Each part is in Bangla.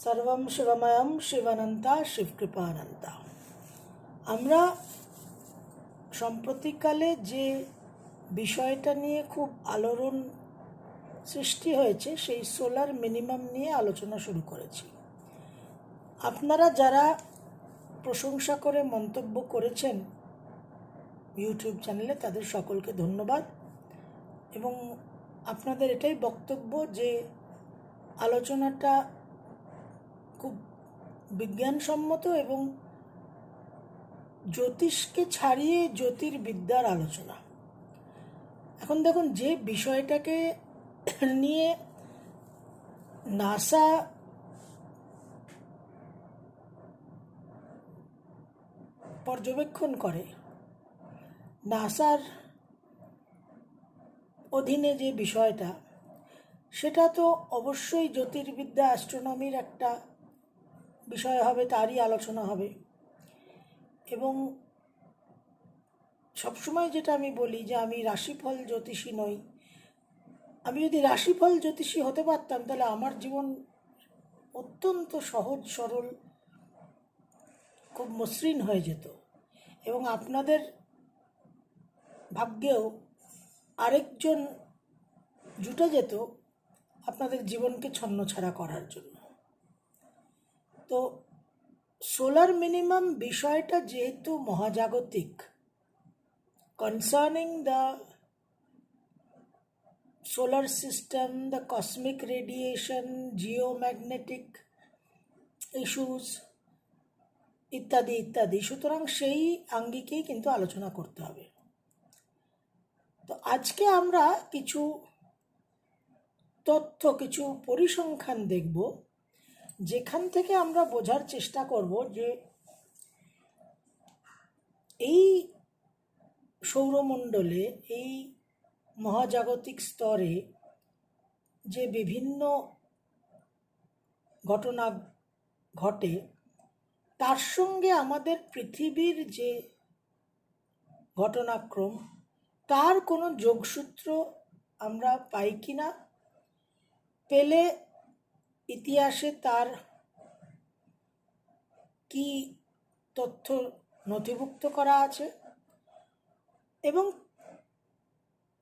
সর্বম শিবময়ম শিবানন্তা শিবকৃপানন্তা। আমরা সাম্প্রতিককালে যে বিষয়টা নিয়ে খুব আলোড়ন সৃষ্টি হয়েছে সেই সোলার মিনিমাম নিয়ে আলোচনা শুরু করেছি। আপনারা যারা প্রশংসা করে মন্তব্য করেছেন ইউটিউব চ্যানেলে তাদের সকলকে ধন্যবাদ, এবং আপনাদের এটাই বক্তব্য যে আলোচনাটা খুব বিজ্ঞানসম্মত এবং জ্যোতিষকে ছাড়িয়ে জ্যোতির্বিদ্যার আলোচনা। এখন দেখুন, যে বিষয়টাকে নিয়ে নাসা পর্যবেক্ষণ করে, নাসার অধীনে যে বিষয়টা, সেটা তো অবশ্যই জ্যোতির্বিদ্যা অ্যাস্ট্রোনমির একটা বিষয় হবে, তারই আলোচনা হবে। এবং সবসময় যেটা আমি বলি যে আমি রাশিফল জ্যোতিষী নই। আমি যদি রাশিফল জ্যোতিষী হতে পারতাম তাহলে আমার জীবন অত্যন্ত সহজ সরল, খুব মসৃণ হয়ে যেত, এবং আপনাদের ভাগ্যেও আরেকজন জুটে যেত আপনাদের জীবনকে ছন্নছাড়া করার জন্য। তো সোলার মিনিমাম বিষয়টা যেহেতু মহাজাগতিক, concerning the solar system, the cosmic radiation, geomagnetic issues ইত্যাদি ইত্যাদি, সুতরাং সেই আঙ্গিকেই কিন্তু আলোচনা করতে হবে। তো আজকে আমরা কিছু তথ্য, কিছু পরিসংখ্যান দেখব, যেখান থেকে আমরা বোঝার চেষ্টা করব যে এই সৌরমণ্ডলে, এই মহাজাগতিক স্তরে যে বিভিন্ন ঘটনা ঘটে, তার সঙ্গে আমাদের পৃথিবীর যে ঘটনাক্রম, তার কোনো যোগসূত্র আমরা পাই কি না, পেলে ইতিহাসে তার কি তথ্য নথিভুক্ত করা আছে, এবং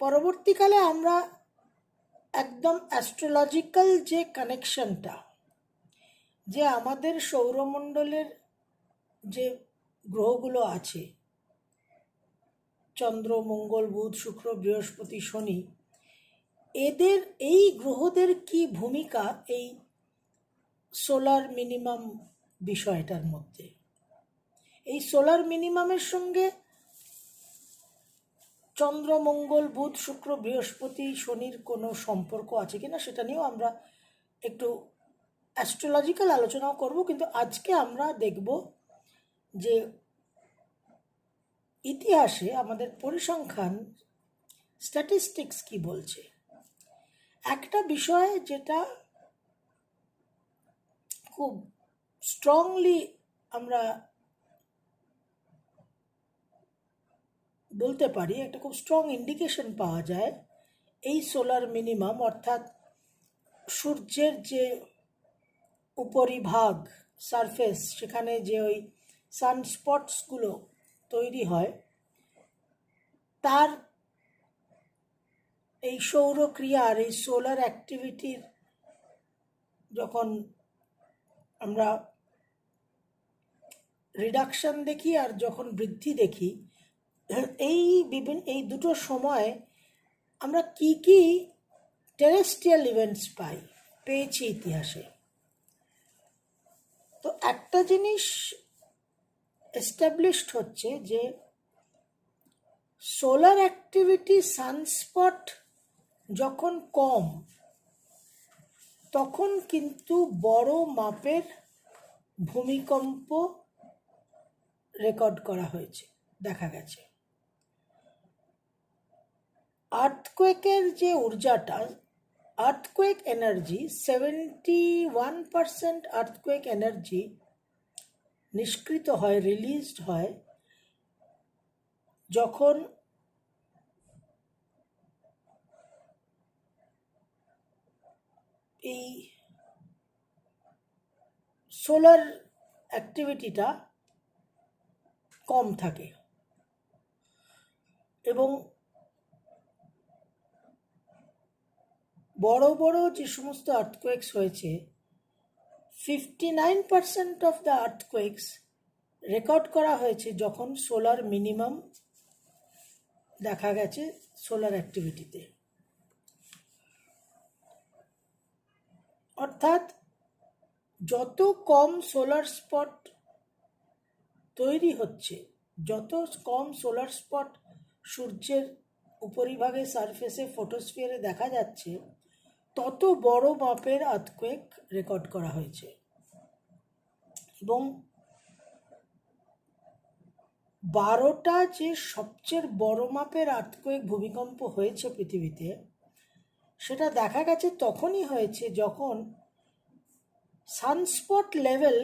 পরবর্তীকালে আমরা একদম অ্যাস্ট্রোলজিক্যাল যে কানেকশনটা, যে আমাদের সৌরমণ্ডলের যে গ্রহগুলো আছে, চন্দ্র, মঙ্গল, বুধ, শুক্র, বৃহস্পতি, শনি, এদের, এই গ্রহদের কি ভূমিকা এই সোলার মিনিমাম বিষয়টার মধ্যে, এই সোলার মিনিমামের সঙ্গে চন্দ্র, মঙ্গল, বুধ, শুক্র, বৃহস্পতি, শনির কোনো সম্পর্ক আছে কিনা, সেটা নিয়েও আমরা একটু অ্যাস্ট্রোলজিক্যাল আলোচনাও করব। কিন্তু আজকে আমরা দেখব যে ইতিহাসে আমাদের পরিসংখ্যান, স্ট্যাটিস্টিক্স কি বলছে। একটা বিষয় যেটা খুব স্ট্রংলি আমরা বলতে পারি, একটা খুব স্ট্রং ইন্ডিকেশন পাওয়া যায় এই সোলার মিনিমাম, অর্থাৎ সূর্যের যে উপরিভাগ, সারফেস, সেখানে যে ওই সানস্পটসগুলো তৈরি হয়, তার এই সৌরক্রিয়ার, এই সোলার অ্যাক্টিভিটির যখন আমরা রিডাকশন দেখি আর যখন বৃদ্ধি দেখি, এই দুটো সময় আমরা কি কি টেরেস্ট্রিয়াল ইভেন্টস পেয়েছি ইতিহাসে। তো একটা জিনিস এস্টাবলিশড হচ্ছে যে সোলার অ্যাক্টিভিটি, সানস্পট যখন কম, তখন কিন্তু বড় মাপের ভূমিকম্প রেকর্ড করা হয়েছে, দেখা গেছে। আর্থকোয়েকের যে ঊর্জাটা, আর্থকোয়েক এনার্জি, 71% আর্থকোয়েক এনার্জি নিষ্কৃত হয়, রিলিজড হয় যখন এই সোলার অ্যাক্টিভিটিটা কম থাকে এবং বড় বড় যে সমস্ত আর্থকোয়েকস হয়েছে 59% অফ দ্য আর্থকোয়েকস রেকর্ড করা হয়েছে যখন সোলার মিনিমাম দেখা গেছে সোলার অ্যাক্টিভিটিতে। অর্থাৎ যত কম সোলার স্পট তৈরি হচ্ছে, যত কম সোলার স্পট সূর্যের উপরিভাগে সারফেসে ফটোস্ফিয়ারে দেখা যাচ্ছে, তত বড় মাপের আর্থকোয়েক রেকর্ড করা হয়েছে। এবং 12টা যে সবচেয়ে বড় মাপের আর্থকোয়েক ভূমিকম্প হয়েছে পৃথিবীতে, সেটা দেখা গেছে তখনই হয়েছে যখন সানস্পট লেভেল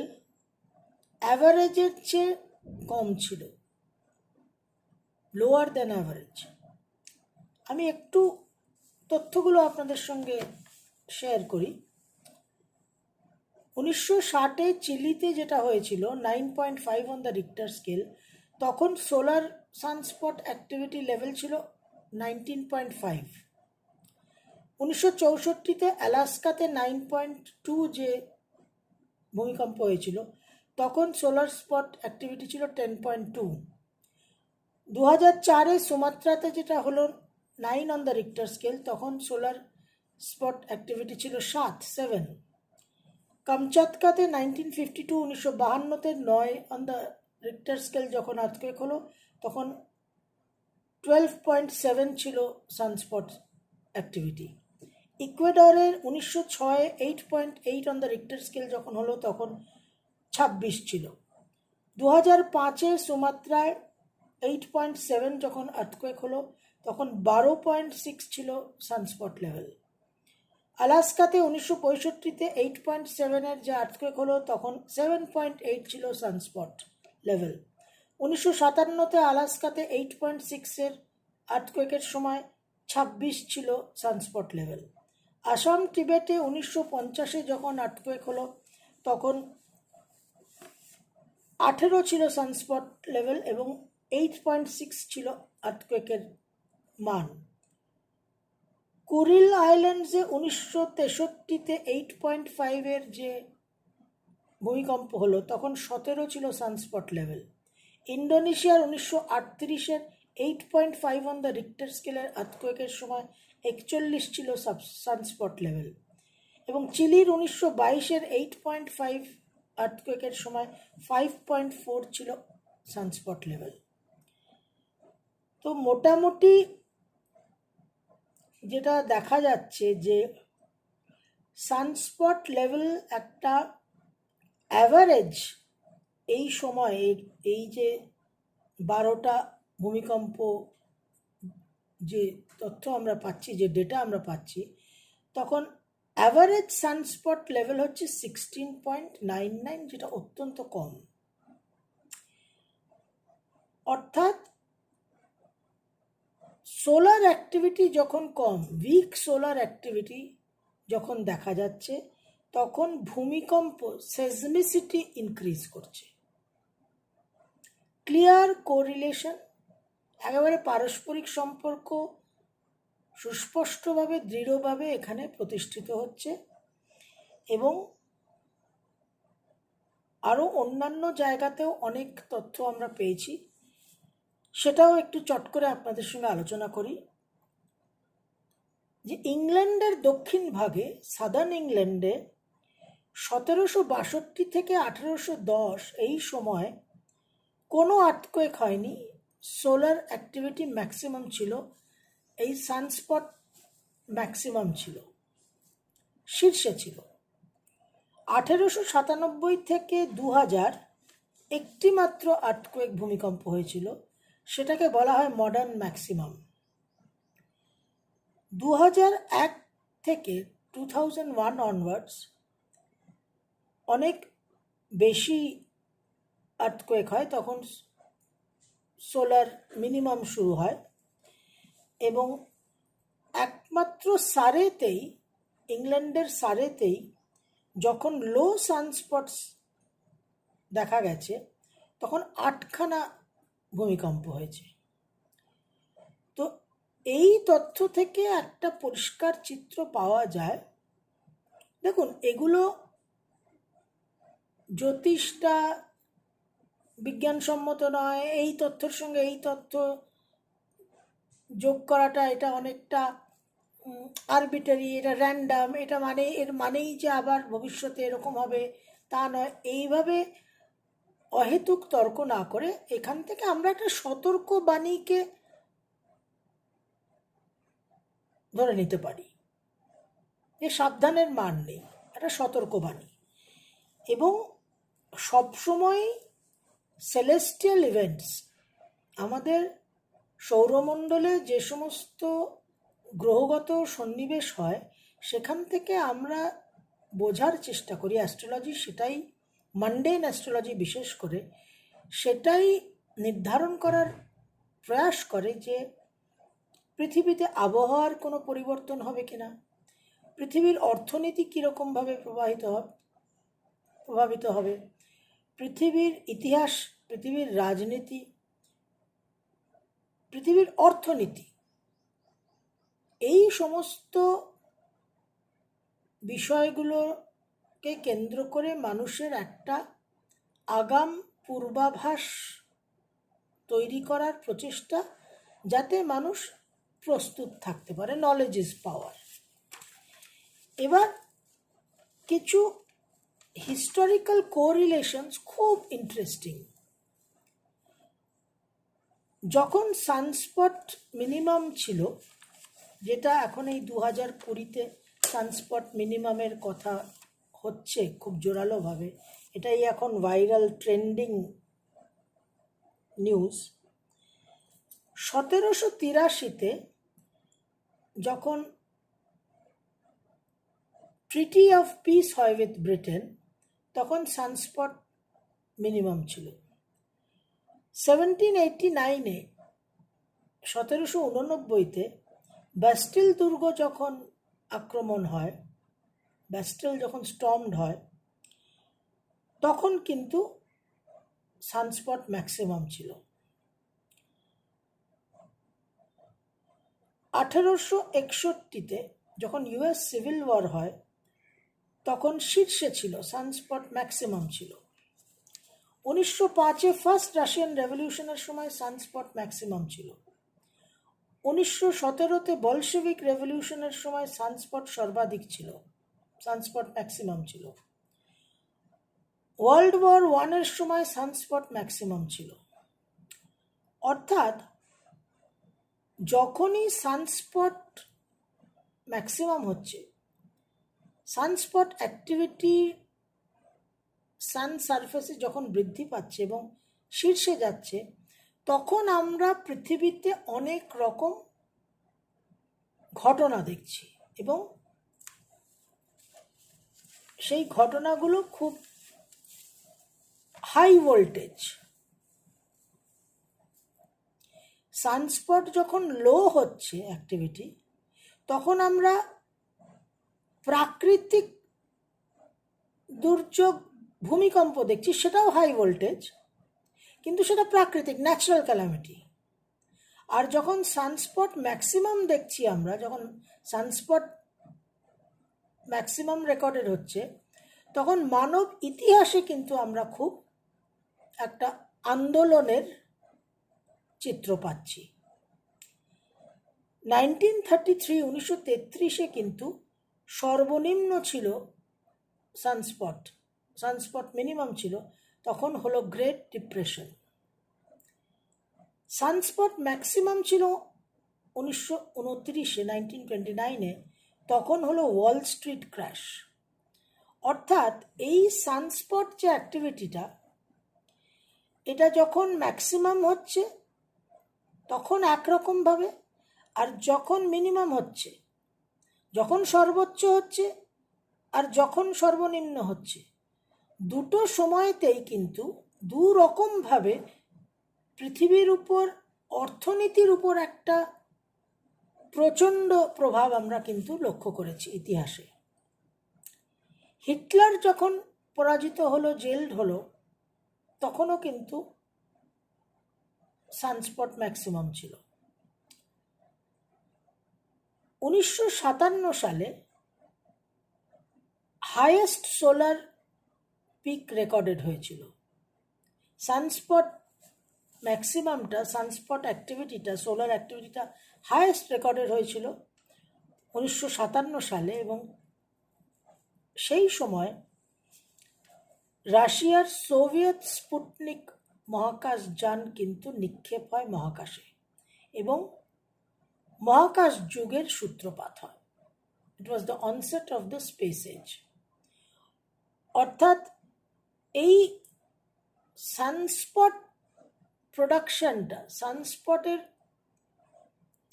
অ্যাভারেজের চেয়ে কম ছিল, লোয়ার দেন অ্যাভারেজ। আমি একটু তথ্যগুলো আপনাদের সঙ্গে শেয়ার করি। 1960-এ চিলিতে যেটা হয়েছিল 9.5 অন দ্য রিক্টার স্কেল, তখন সোলার সানস্পট অ্যাক্টিভিটি লেভেল ছিল 19.5। 1964-তে অ্যালাস্কাতে 9.2 যে ভূমিকম্প হয়েছিল, তখন সোলার স্পট অ্যাক্টিভিটি ছিল 10.2। 2004-এ সুমাত্রাতে যেটা হলো 9 অন দ্য রিক্টার স্কেল, তখন সোলার স্পট অ্যাক্টিভিটি ছিল 7। কামচাতকাতে 1952 1952-তে 9 অন দ্য রিক্টার স্কেল যখন আর্থকোয়েক হলো, তখন 12.7 ছিল সানস্পট অ্যাক্টিভিটি। ইকুয়েডরের 1906-এ 8.8 অন দ্য রিক্টার স্কেল যখন হলো, তখন 26 ছিল। 2005-এ সুমাত্রায় 8.7 যখন আর্থকোয়েক হলো, তখন 12.6 ছিল সানস্পট লেভেল। আলাস্কাতে 1965-তে 8.7-এর যে আর্থকোয়েক হলো, তখন 7.8 ছিল সানস্পট লেভেল। 1957-তে আলাস্কাতে 8.6-এর আর্থকোয়েকের সময় 26 ছিল সানস্পট লেভেল। আসাম টিবেটে 1950-এ যখন আর্থকোয়েক হলো, তখন 18 ছিল সানস্পট লেভেল এবং 8.6 ছিল আর্থকোয়েকের মান। কুরিল আইল্যান্ডসে 1963-তে 8.5-এর যে ভূমিকম্প হলো, তখন 17 ছিল সানস্পট লেভেল। ইন্দোনেশিয়ার 1938-এর 8.5 অন দ্য রিক্টার স্কেলের আর্থকোয়েকের সময় 41 ছিল সানস্পট লেভেল। এবং চিলির 1922-এর 8.5 আর্থকোয়েকের সময় 5.4 ছিল সানস্পট লেভেল। তো মোটামুটি যেটা দেখা যাচ্ছে যে সানস্পট লেভেল একটা অ্যাভারেজ এই সময়ে, এই যে 12টা ভূমিকম্প যে তথ্য আমরা পাচ্ছি, যে ডেটা আমরা পাচ্ছি, তখন অ্যাভারেজ সানস্পট লেভেল হচ্ছে 16.99, যেটা অত্যন্ত কম। অর্থাৎ সোলার অ্যাক্টিভিটি যখন কম, উইক সোলার অ্যাক্টিভিটি যখন দেখা যাচ্ছে, তখন ভূমিকম্প সেজমিসিটি ইনক্রিজ করছে। ক্লিয়ার কোরিলেশন, একেবারে পারস্পরিক সম্পর্ক সুস্পষ্টভাবে দৃঢ়ভাবে এখানে প্রতিষ্ঠিত হচ্ছে। এবং আরও অন্যান্য জায়গাতেও অনেক তথ্য আমরা পেয়েছি, সেটাও একটু চট করে আপনাদের সঙ্গে আলোচনা করি। যে ইংল্যান্ডের দক্ষিণ ভাগে, সাদার্ন ইংল্যান্ডে 1762 থেকে 1810 এই সময় কোনো আর্থকোয়েক হয়নি। সোলার অ্যাক্টিভিটি ম্যাক্সিমাম ছিল, এই সানস্পট ম্যাক্সিমাম ছিল, শীর্ষে ছিল। 1897 থেকে 2000 একটি মাত্র আর্থকোয়েক ভূমিকম্প হয়েছিল, সেটাকে বলা হয় মডার্ন ম্যাক্সিমাম। 2001 থেকে 2001 অনওয়ার্ডস অনেক বেশি আর্থকোয়েক হয়, তখন সোলার মিনিমাম শুরু হয়। এবং একমাত্র সারেতেই, ইংল্যান্ডের সারেতেই যখন লো সানস্পট দেখা গেছে তখন 8খানা ভূমিকম্প হয়েছে। তো এই তথ্য থেকে একটা পরিষ্কার চিত্র পাওয়া যায়। দেখুন, এগুলো জ্যোতিষটা বিজ্ঞানসম্মত নয়, এই তথ্যের সঙ্গে এই তথ্য যোগ করাটা এটা অনেকটা আরবিটারি, এটা র্যান্ডাম, এটা মানে এর মানেই যে আবার ভবিষ্যতে এরকম হবে তা নয়। এইভাবে অহেতুক তর্ক না করে এখান থেকে আমরা একটা সতর্ক বাণীকে ধরে নিতে পারি, যে সাবধানের মান নেই, একটা সতর্ক বাণী। এবং সবসময় সেলেস্টিয়াল ইভেন্টস, আমাদের সৌরমণ্ডলে যে সমস্ত গ্রহগত সন্নিবেশ হয় সেখান থেকে আমরা বোঝার চেষ্টা করি, অ্যাস্ট্রোলজি সেটাই, মানডেন অ্যাস্ট্রোলজি বিশেষ করে সেটাই নির্ধারণ করার প্রয়াস করে যে পৃথিবীতে আবহাওয়ার কোনো পরিবর্তন হবে কিনা, পৃথিবীর অর্থনীতি কীরকমভাবে প্রভাবিত হবে, পৃথিবীর ইতিহাস, পৃথিবীর রাজনীতি, পৃথিবীর অর্থনীতি, এই সমস্ত বিষয়গুলোকে কেন্দ্র করে মানুষের একটা আগাম পূর্বাভাস তৈরি করার প্রচেষ্টা, যাতে মানুষ প্রস্তুত থাকতে পারে। Knowledge is power. এবার কিছু হিস্টোরিক্যাল কোরিলেশনস খুব ইন্টারেস্টিং। যখন সানস্পট মিনিমাম ছিল, যেটা এখন এই 2020-তে সানস্পট মিনিমামের কথা হচ্ছে খুব জোরালোভাবে, এটাই এখন ভাইরাল ট্রেন্ডিং নিউজ। 1783-তে যখন ট্রিটি অফ পিস হয় উইথ ব্রিটেন, তখন সানস্পট মিনিমাম ছিল। 1789-এ 1789-তে ব্যাস্টিল দুর্গ যখন আক্রমণ হয়, ব্যাস্টিল যখন স্টর্মড হয়, তখন কিন্তু সানস্পট ম্যাক্সিমাম ছিল। 1861-তে যখন ইউএস সিভিল ওয়ার হয়, তখন শীর্ষে ছিল, সানস্পট ম্যাক্সিমাম ছিল। 1905-এ ফার্স্ট রাশিয়ান রেভলিউশনের সময় সানস্পট ম্যাক্সিমাম ছিল। 1917-তে বলশেভিক রেভলিউশনের সময় সানস্পট সর্বাধিক ছিল, সানস্পট ম্যাক্সিমাম ছিল। ওয়ার্ল্ড ওয়ার 1-এর সময় সানস্পট ম্যাক্সিমাম ছিল। অর্থাৎ যখনই সানস্পট ম্যাক্সিমাম হচ্ছে, সানস্পট অ্যাক্টিভিটি সান সারফেসে যখন বৃদ্ধি পাচ্ছে এবং শীর্ষে যাচ্ছে, তখন আমরা পৃথিবীতে অনেক রকম ঘটনা দেখছি এবং সেই ঘটনাগুলো খুব হাই ভোল্টেজ। সানস্পট যখন লো হচ্ছে অ্যাক্টিভিটি, তখন আমরা প্রাকৃতিক দুর্যোগ, ভূমিকম্প দেখছি, সেটাও হাই ভোল্টেজ, কিন্তু সেটা প্রাকৃতিক, ন্যাচারাল ক্যালামিটি। আর যখন সানস্পট ম্যাক্সিমাম দেখছি আমরা, যখন সানস্পট ম্যাক্সিমাম রেকর্ডেড হচ্ছে, তখন মানব ইতিহাসে কিন্তু আমরা খুব একটা আন্দোলনের চিত্র পাচ্ছি। 1933 কিন্তু সর্বনিম্ন ছিল সানস্পট মিনিমাম ছিল, তখন হলো গ্রেট ডিপ্রেশন। সানস্পট ম্যাক্সিমাম ছিল 1929-এ, তখন হলো ওয়াল স্ট্রিট ক্র্যাশ। অর্থাৎ এই সানস্পট যে অ্যাক্টিভিটিটা, এটা যখন ম্যাক্সিমাম হচ্ছে তখন একরকমভাবে, আর যখন মিনিমাম হচ্ছে, যখন সর্বোচ্চ হচ্ছে আর যখন সর্বনিম্ন হচ্ছে, দুটো সময়তেই কিন্তু দু রকমভাবে পৃথিবীর উপর, অর্থনীতির উপর একটা প্রচণ্ড প্রভাব আমরা কিন্তু লক্ষ্য করেছি ইতিহাসে। হিটলার যখন পরাজিত হলো, জেলড হলো, তখনও কিন্তু সানস্পট ম্যাক্সিমাম ছিল। 1957 সালে হাইয়েস্ট সোলার পিক রেকর্ডেড হয়েছিল। সানস্পট ম্যাক্সিমামটা, সানস্পট অ্যাক্টিভিটিটা, সোলার অ্যাক্টিভিটিটা হাইয়েস্ট রেকর্ডেড হয়েছিল 1957 সালে, এবং সেই সময় রাশিয়ার সোভিয়েত স্পুটনিক মহাকাশ যান কিন্তু নিক্ষেপ হয় মহাকাশে এবং মহাকাশ যুগের সূত্রপাত হয়। It was the onset of the space age. অর্থাৎ এই সানস্পট প্রোডাকশনটা, সানস্পটের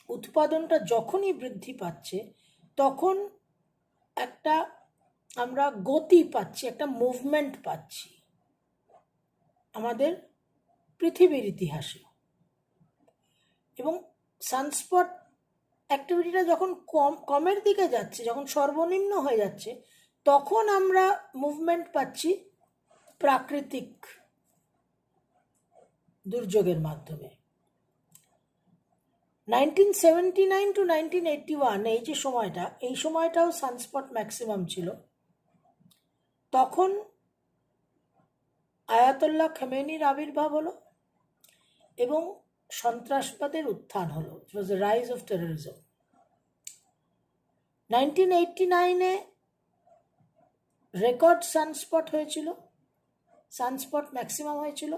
উৎপাদনটা যখনই বৃদ্ধি পাচ্ছে, তখন একটা আমরা গতি পাচ্ছি, একটা মুভমেন্ট পাচ্ছি আমাদের পৃথিবীর ইতিহাসে। এবং সানস্পট অ্যাক্টিভিটিটা যখন কমের দিকে যাচ্ছে, যখন সর্বনিম্ন হয়ে যাচ্ছে, তখন আমরা মুভমেন্ট পাচ্ছি প্রাকৃতিক দুর্যোগের মাধ্যমে। 1979 to 1981 এই যে সময়টা, এই সময়টাও সানস্পট ম্যাক্সিমাম ছিল। তখন আয়াতুল্লাহ খামেনির আবির্ভাব হলো এবং সন্ত্রাসবাদের উত্থান হলো। It was the rise of terrorism. 1989-এ রেকর্ড সানস্পট হয়েছিল, সানস্পট ম্যাক্সিমাম হয়েছিল।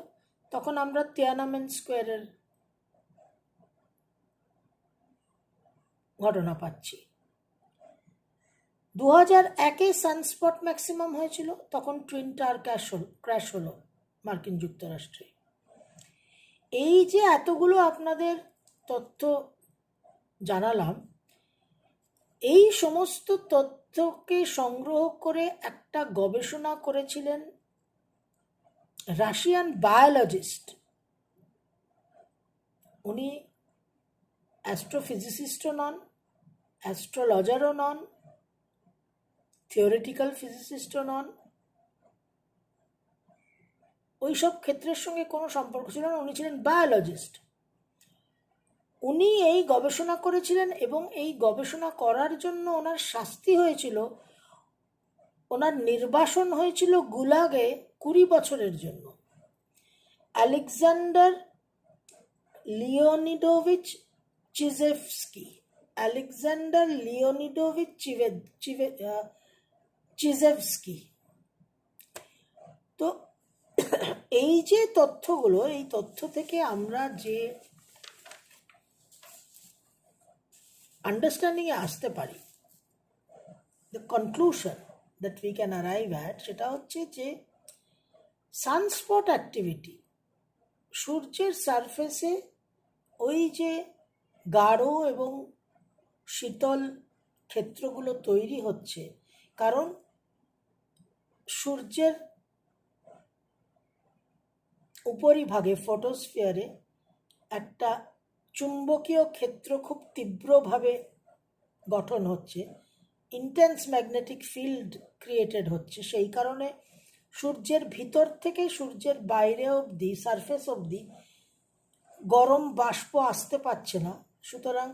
তখন আমরা তিয়ানামেন স্কোয়ারের ঘটনা পাচ্ছি। 2001-এ সানস্পট ম্যাক্সিমাম হয়েছিল, তখন টুইন টাওয়ার ক্র্যাশ হলো মার্কিন যুক্তরাষ্ট্রে। এই যে এতগুলো আপনাদের তথ্য জানালাম, এই সমস্ত তথ্যকে সংগ্রহ করে একটা গবেষণা করেছিলেন রাশিয়ান বায়োলজিস্ট। উনি অ্যাস্ট্রোফিজিসিস্টও নন, অ্যাস্ট্রোলজারও নন, থিওরিটিক্যাল ফিজিসিস্টও নন, ওই সব ক্ষেত্রের সঙ্গে কোনো সম্পর্ক ছিল না। উনি ছিলেন বায়োলজিস্ট। উনি এই গবেষণা করেছিলেন এবং এই গবেষণা করার জন্য ওনার শাস্তি হয়েছিল, ওনার নির্বাসন হয়েছিল গুলাগে 20 বছরের জন্য। Alexander Leonidovich Chizhevsky, Alexander Leonidovich Chizhevsky. তো এই যে তথ্যগুলো, এই তথ্য থেকে আমরা যে আন্ডারস্ট্যান্ডিংয়ে আসতে পারি, the conclusion that we can arrive at, সেটা হচ্ছে যে সানস্পট অ্যাক্টিভিটি, সূর্যের সারফেসে ওই যে গাঢ় এবং শীতল ক্ষেত্রগুলো তৈরি হচ্ছে, কারণ সূর্যের উপরিভাগে ফটোস্ফিয়ারে একটা চুম্বকীয় ক্ষেত্র খুব তীব্রভাবে গঠন হচ্ছে, ইন্টেন্স ম্যাগনেটিক ফিল্ড ক্রিয়েটেড হচ্ছে। সেই কারণে সূর্যের ভিতর থেকে সূর্যের বাইরে অবধি, সারফেস অবধি গরম বাষ্প আসতে পারছে না। সুতরাং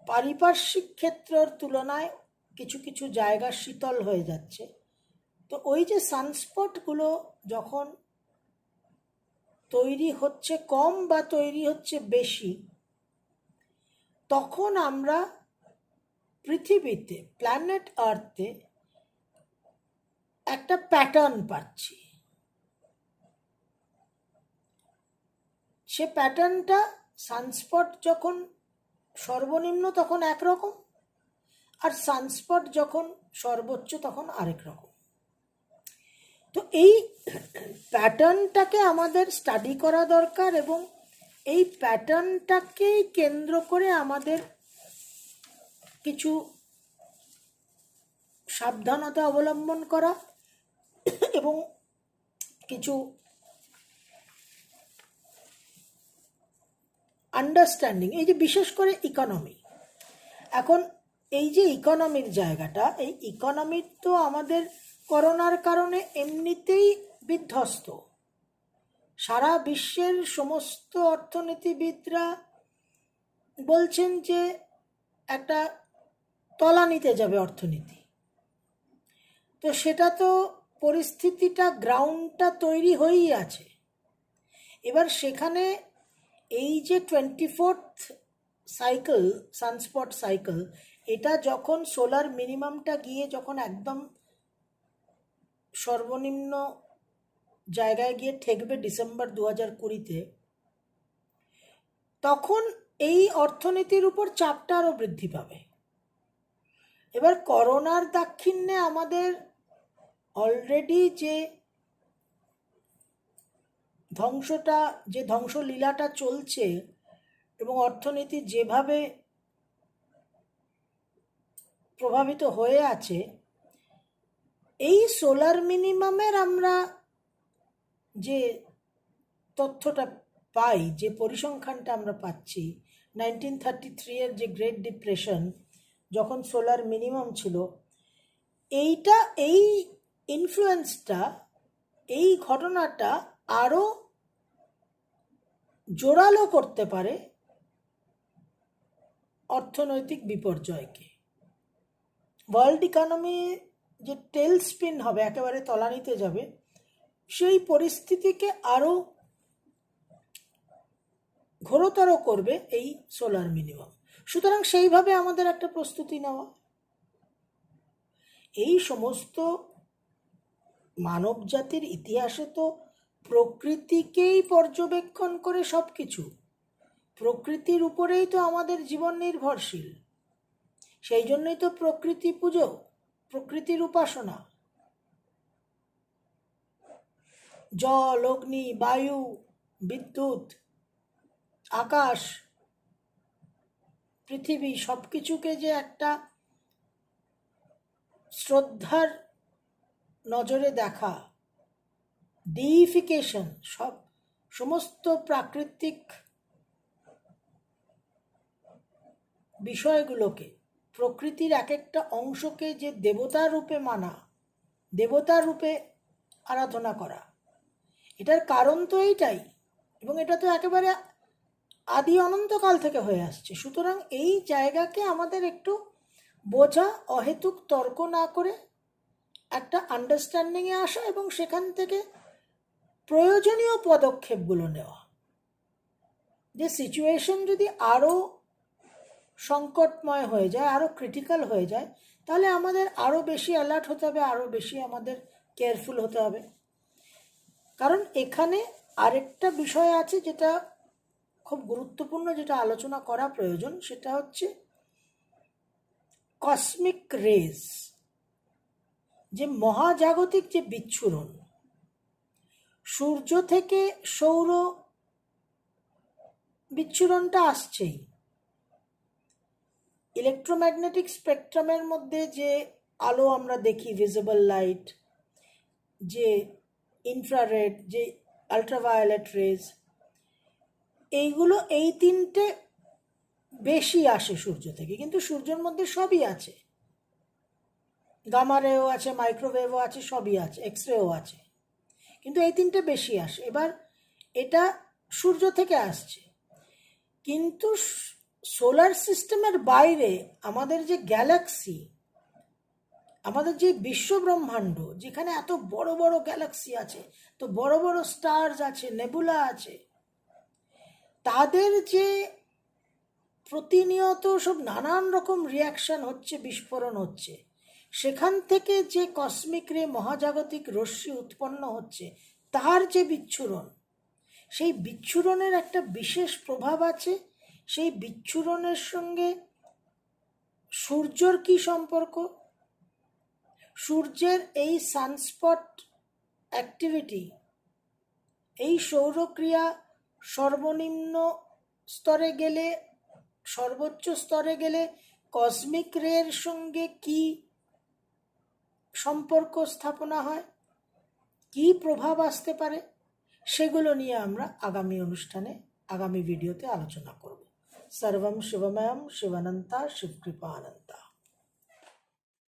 পারিপার্শ্বিক ক্ষেত্রের তুলনায় কিছু কিছু জায়গা শীতল হয়ে যাচ্ছে। তো ওই যে সানস্পটগুলো যখন তৈরি হচ্ছে কম বা তৈরি হচ্ছে বেশি, তখন আমরা পৃথিবীতে, প্ল্যানেট আর্থে একটা প্যাটার্ন পাচ্ছি। সে প্যাটার্নটা সানস্পট যখন সর্বনিম্ন তখন একরকম, আর সানস্পট যখন সর্বোচ্চ তখন আরেক রকম। তো এই প্যাটার্নটাকে আমাদের স্টাডি করা দরকার এবং এই প্যাটার্নটাকেই কেন্দ্র করে আমাদের কিছু সাবধানতা অবলম্বন করা এবং কিছু আন্ডারস্ট্যান্ডিং, এই যে বিশেষ করে ইকোনমি, এখন এই যে ইকোনমির জায়গাটা, এই ইকোনমির তো আমাদের করোনার কারণে এমনিতেই বিধ্বস্ত। সারা বিশ্বের সমস্ত অর্থনীতিবিদরা বলছেন যে একটা তলানিতে যাবে অর্থনীতি। তো সেটা তো পরিস্থিতিটা, গ্রাউন্ডটা তৈরি হয়েই আছে। এবার সেখানে এই যে 24th সাইকেল, সানস্পট সাইকেল, এটা যখন সোলার মিনিমামটা গিয়ে যখন একদম সর্বনিম্ন জায়গায় গিয়ে ঠেকবে ডিসেম্বর 2020-তে, তখন এই অর্থনীতির উপর চাপটা আরও বৃদ্ধি পাবে। এবার করোনার দাক্ষিণ্যে আমাদের অলরেডি যে ধ্বংসলীলাটা চলছে এবং অর্থনীতি যেভাবে প্রভাবিত হয়ে আছে, এই সোলার মিনিমামের আমরা যে তথ্যটা পাই, যে পরিসংখ্যানটা আমরা পাচ্ছি, 1933-এর যে গ্রেট ডিপ্রেশন, যখন সোলার মিনিমাম ছিল, এই ইনফ্লুয়েন্সটা, এই ঘটনাটা আরও জোরালো করতে পারে অর্থনৈতিক বিপর্যয়কে। ওয়ার্ল্ড ইকোনমি যে টেল স্পিন হবে, একেবারে তলানিতে যাবে, সেই পরিস্থিতিকে আরও ঘোরতর করবে এই সোলার মিনিমাম। সুতরাং সেইভাবে আমাদের একটা প্রস্তুতি নেওয়া। এই সমস্ত মানব জাতির ইতিহাসে তো প্রকৃতিকেই পর্যবেক্ষণ করে সব কিছু, প্রকৃতির উপরেই তো আমাদের জীবন নির্ভরশীল। সেই জন্যই তো প্রকৃতি পুজো, প্রকৃতির উপাসনা। জল, অগ্নি, বায়ু, বিদ্যুৎ, আকাশ, পৃথিবী, সব কিছুকে যে একটা শ্রদ্ধার নজরে দেখা, ডিইফিকেশন, সমস্ত প্রাকৃতিক বিষয়গুলোকে, প্রকৃতির এক একটা অংশকে যে দেবতার রূপে মানা, দেবতার রূপে আরাধনা করা, এটার কারণ তো এইটাই। এবং এটা তো একেবারে আদি অনন্তকাল থেকে হয়ে আসছে। সুতরাং এই জায়গাকে আমাদের একটু বোঝা, অহেতুক তর্ক না করে একটা আন্ডারস্ট্যান্ডিংয়ে আসা এবং সেখান থেকে প্রয়োজনীয় পদক্ষেপগুলো নেওয়া। যে সিচুয়েশন যদি আরও সংকটময় হয়ে যায়, আরও ক্রিটিক্যাল হয়ে যায়, তাহলে আমাদের আরও বেশি অ্যালার্ট হতে হবে, আরও বেশি আমাদের কেয়ারফুল হতে হবে। কারণ এখানে আরেকটা বিষয় আছে যেটা খুব গুরুত্বপূর্ণ, যেটা আলোচনা করা প্রয়োজন, সেটা হচ্ছে কসমিক রেজ, যে মহাজাগতিক যে বিচ্ছুরণ, সূর্য থেকে সৌর বিচ্ছুরণটা আসছেই। ইলেকট্রোম্যাগনেটিক স্পেকট্রামের মধ্যে যে আলো আমরা দেখি, ভিজিবল লাইট, যে ইনফ্রারেড, যে আল্ট্রাভায়োলেট রেজ, এইগুলো এই তিনটে বেশি আসে সূর্য থেকে। কিন্তু সূর্যের মধ্যে সবই আছে, গামা রেও আছে, মাইক্রোওয়েভও আছে, সবই আছে, এক্সরেও আছে, কিন্তু এই তিনটে বেশি আসে। এবার এটা সূর্য থেকে আসছে, কিন্তু সোলার সিস্টেমের বাইরে আমাদের যে গ্যালাক্সি, আমাদের যে বিশ্বব্রহ্মাণ্ড, যেখানে এত বড় বড় গ্যালাক্সি আছে, তো বড় বড় স্টার্স আছে, নেবুলা আছে, তাদের যে প্রতিনিয়ত সব নানান রকম রিয়াকশন হচ্ছে, বিস্ফোরণ হচ্ছে, সেখান থেকে যে কসমিক রে, মহাজাগতিক রশ্মি উৎপন্ন হচ্ছে, তার যে বিচ্ছুরণ, সেই বিচ্ছুরণের একটা বিশেষ প্রভাব আছে। সেই বিচ্ছুরণের সঙ্গে সূর্যর কি সম্পর্ক, সূর্যের এই সানস্পট অ্যাক্টিভিটি, এই সৌরক্রিয়া সর্বনিম্ন স্তরে গেলে, সর্বোচ্চ স্তরে গেলে কসমিক রের সঙ্গে কি সম্পর্ক স্থাপনা হয়, কি প্রভাব আসতে পারে, সেগুলো নিয়ে আমরা আগামী অনুষ্ঠানে, আগামী ভিডিওতে আলোচনা করব। সর্বম শিবময়ম শিবানন্তা শিবকৃপানন্তা।